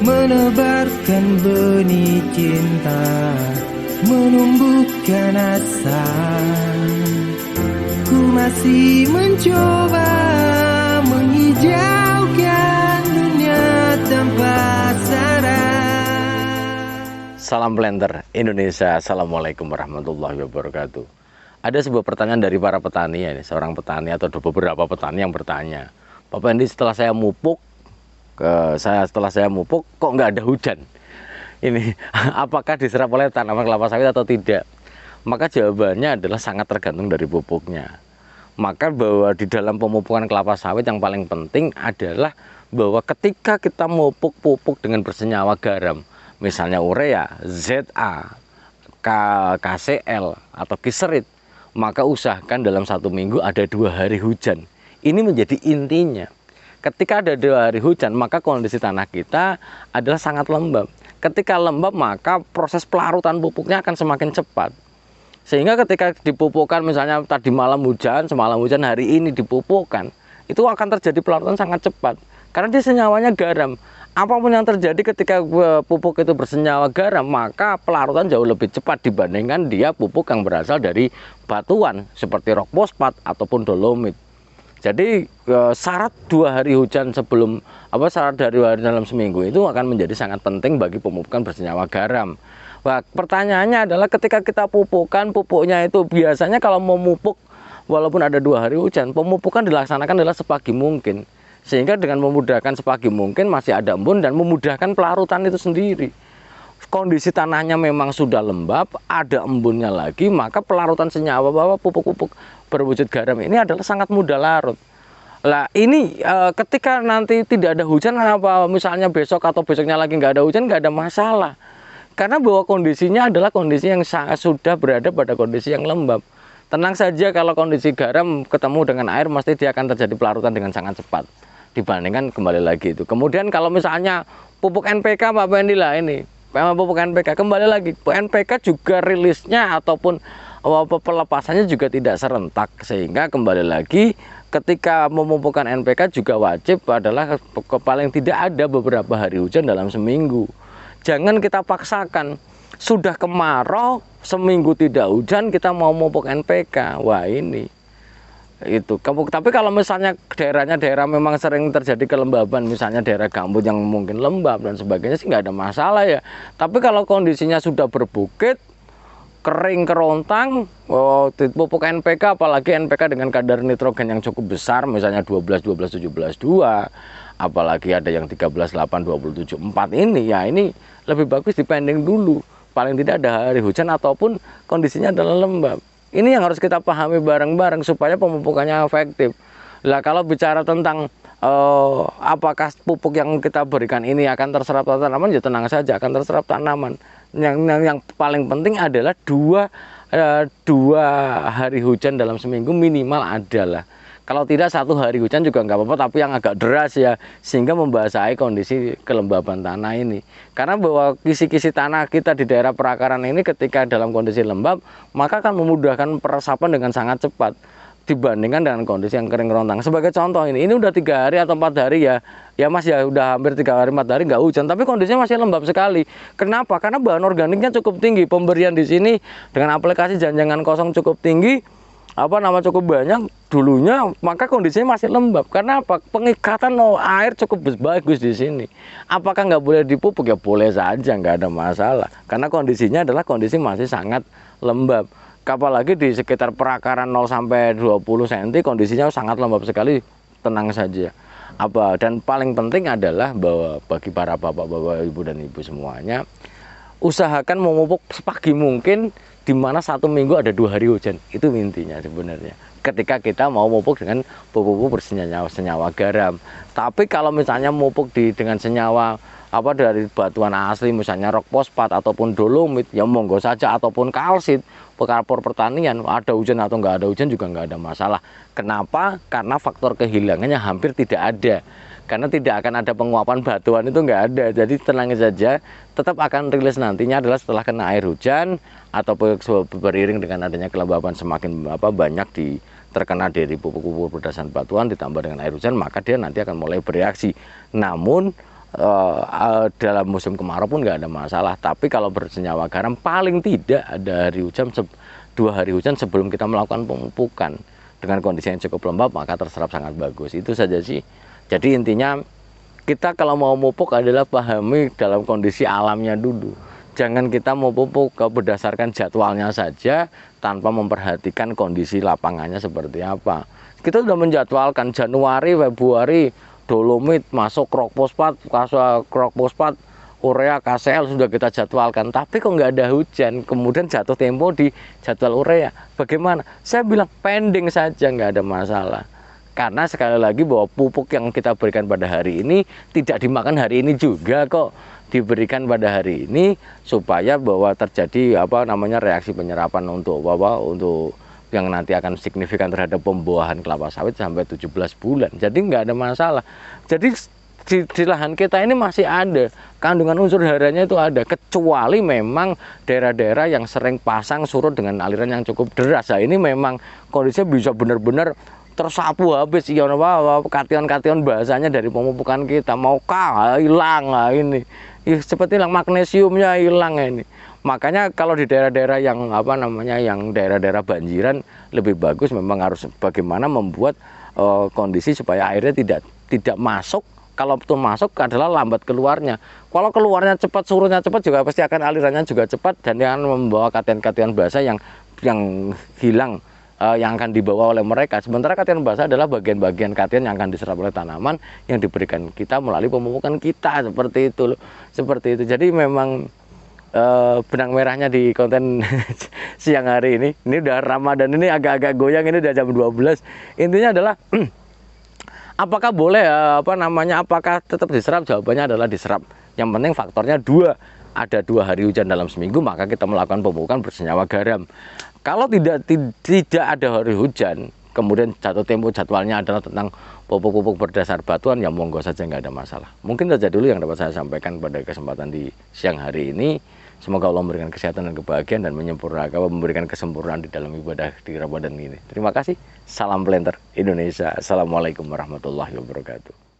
menebarkan benih cinta, menumbuhkan asa. Ku masih mencoba menghijaukan dunia tanpa syarat. Salam Blender Indonesia, Assalamualaikum warahmatullahi wabarakatuh. Ada sebuah pertanyaan dari para petani ya, seorang petani atau beberapa petani yang bertanya, Pak Pendi, setelah saya mupuk kok nggak ada hujan? Ini apakah diserap oleh tanaman kelapa sawit atau tidak? Maka jawabannya adalah sangat tergantung dari pupuknya. Maka bahwa di dalam pemupukan kelapa sawit yang paling penting adalah bahwa ketika kita memupuk pupuk dengan bersenyawa garam, misalnya urea, ZA, KCL atau kiserit, maka usahakan dalam 1 minggu ada 2 hari hujan. Ini menjadi intinya. Ketika ada 2 hari hujan, maka kondisi tanah kita adalah sangat lembab. Ketika lembab, maka proses pelarutan pupuknya akan semakin cepat. Sehingga ketika dipupukkan, misalnya tadi malam hujan, semalam hujan, hari ini dipupukkan, itu akan terjadi pelarutan sangat cepat. Karena dia senyawanya garam. Apapun yang terjadi ketika pupuk itu bersenyawa garam, maka pelarutan jauh lebih cepat dibandingkan dia pupuk yang berasal dari batuan seperti rock fosfat ataupun dolomit. Jadi syarat 2 hari hujan syarat dari 2 hari dalam seminggu itu akan menjadi sangat penting bagi pemupukan bersenyawa garam. Nah, pertanyaannya adalah ketika kita pupuknya itu biasanya kalau mau mupuk walaupun ada 2 hari hujan, pemupukan dilaksanakan adalah sepagi mungkin. Sehingga dengan memudahkan sepagi mungkin masih ada embun dan memudahkan pelarutan itu sendiri. Kondisi tanahnya memang sudah lembab, ada embunnya lagi, maka pelarutan senyawa bahwa pupuk-pupuk berwujud garam ini adalah sangat mudah larut. Lah ini ketika nanti tidak ada hujan, apa misalnya besok atau besoknya lagi nggak ada hujan, nggak ada masalah. Karena bahwa kondisinya adalah kondisi yang sudah berada pada kondisi yang lembab. Tenang saja, kalau kondisi garam ketemu dengan air, mesti dia akan terjadi pelarutan dengan sangat cepat dibandingkan kembali lagi itu. Kemudian kalau misalnya pupuk NPK Pak Pendi lah ini, pupuk NPK kembali lagi, NPK juga rilisnya ataupun pelepasannya juga tidak serentak, sehingga kembali lagi ketika memupukkan NPK juga wajib adalah paling tidak ada beberapa hari hujan dalam seminggu. Jangan kita paksakan, sudah kemarau seminggu tidak hujan kita mau memupuk NPK, wah ini itu. Tapi kalau misalnya daerah memang sering terjadi kelembaban, misalnya daerah gambut yang mungkin lembab dan sebagainya sih nggak ada masalah ya. Tapi kalau kondisinya sudah berbukit, kering kerontang, pupuk NPK, apalagi NPK dengan kadar nitrogen yang cukup besar, misalnya 12, 12, 17, 2, apalagi ada yang 13, 8, 27, 4 ini, ya ini lebih bagus dipending dulu. Paling tidak ada hari hujan ataupun kondisinya adalah lembab. Ini yang harus kita pahami bareng-bareng supaya pemupukannya efektif. Lah kalau bicara tentang apakah pupuk yang kita berikan ini akan terserap tanaman, ya tenang saja akan terserap tanaman. Yang paling penting adalah dua hari hujan dalam seminggu minimal adalah. Kalau tidak 1 hari hujan juga nggak apa-apa, tapi yang agak deras ya, sehingga membasahi kondisi kelembaban tanah ini. Karena bahwa kisi-kisi tanah kita di daerah perakaran ini ketika dalam kondisi lembab, maka akan memudahkan peresapan dengan sangat cepat dibandingkan dengan kondisi yang kering kerontang. Sebagai contoh ini udah 3 hari atau 4 hari ya Mas ya, udah hampir 3 hari 4 hari nggak hujan, tapi kondisinya masih lembab sekali. Kenapa? Karena bahan organiknya cukup tinggi, pemberian di sini dengan aplikasi janjangan kosong cukup tinggi, cukup banyak dulunya, maka kondisinya masih lembab. Karena apa? Pengikatan air cukup bagus di sini. Apakah nggak boleh dipupuk? Ya boleh saja, nggak ada masalah. Karena kondisinya adalah kondisi masih sangat lembab. Apalagi di sekitar perakaran 0 sampai 20 cm kondisinya sangat lembab sekali, tenang saja. Dan paling penting adalah bahwa bagi para bapak-bapak, ibu dan ibu semuanya, usahakan memupuk sepagi mungkin, di mana 1 minggu ada 2 hari hujan. Itu intinya sebenarnya ketika kita mau memupuk dengan pupuk bersenyawa garam. Tapi kalau misalnya memupuk dengan senyawa dari batuan asli, misalnya rock fosfat ataupun dolomit, ya monggo saja, ataupun kalsit, kapur pertanian, ada hujan atau nggak ada hujan juga nggak ada masalah. Kenapa? Karena faktor kehilangannya hampir tidak ada. Karena tidak akan ada penguapan batuan, itu nggak ada. Jadi tenang saja, tetap akan rilis nantinya adalah setelah kena air hujan atau beriring dengan adanya kelembaban semakin banyak terkena dari pupuk-pupuk berdasarkan batuan ditambah dengan air hujan, maka dia nanti akan mulai bereaksi. Namun dalam musim kemarau pun nggak ada masalah. Tapi kalau bersenyawa garam paling tidak ada 2 hari hujan sebelum kita melakukan pemupukan. Dengan kondisi yang cukup lembab maka terserap sangat bagus. Itu saja sih. Jadi intinya kita kalau mau pupuk adalah pahami dalam kondisi alamnya dulu. Jangan kita mau pupuk berdasarkan jadwalnya saja tanpa memperhatikan kondisi lapangannya seperti apa. Kita sudah menjadwalkan Januari, Februari, dolomit masuk rock fosfat, urea, KCl sudah kita jadwalkan, tapi kok nggak ada hujan, kemudian jatuh tempo di jadwal urea, bagaimana? Saya bilang pending saja, nggak ada masalah. Karena sekali lagi bahwa pupuk yang kita berikan pada hari ini tidak dimakan hari ini juga kok, diberikan pada hari ini supaya bahwa terjadi reaksi penyerapan untuk yang nanti akan signifikan terhadap pembuahan kelapa sawit sampai 17 bulan. Jadi nggak ada masalah. Jadi di lahan kita ini masih ada kandungan unsur haranya itu ada, kecuali memang daerah-daerah yang sering pasang surut dengan aliran yang cukup deras. Nah, ini memang kondisinya bisa benar-benar tersapu habis kation-kation bahasanya dari pemupukan kita mau hilang ini seperti hilang magnesiumnya hilang ini. Makanya kalau di daerah-daerah yang yang daerah-daerah banjiran lebih bagus memang harus bagaimana membuat kondisi supaya airnya tidak masuk. Kalau itu masuk adalah lambat keluarnya. Kalau keluarnya cepat, surutnya cepat juga pasti akan alirannya juga cepat dan dia akan membawa kation-kation basah yang hilang yang akan dibawa oleh mereka. Sementara kation basah adalah bagian-bagian kation yang akan diserap oleh tanaman yang diberikan kita melalui pemupukan kita seperti itu loh. Seperti itu. Jadi memang benang merahnya di konten siang hari ini udah Ramadan ini agak-agak goyang, ini udah jam 12. Intinya adalah apakah boleh apakah tetap diserap? Jawabannya adalah diserap. Yang penting faktornya ada 2 hari hujan dalam seminggu, maka kita melakukan pemupukan bersenyawa garam. Kalau tidak ada hari hujan, kemudian jatuh tempo jadwalnya adalah tentang pupuk-pupuk berdasar batuan, ya monggo saja, nggak ada masalah. Mungkin saja dulu yang dapat saya sampaikan pada kesempatan di siang hari ini. Semoga Allah memberikan kesehatan dan kebahagiaan dan memberikan kesempurnaan di dalam ibadah di Ramadan ini. Terima kasih. Salam Planter Indonesia. Assalamualaikum warahmatullahi wabarakatuh.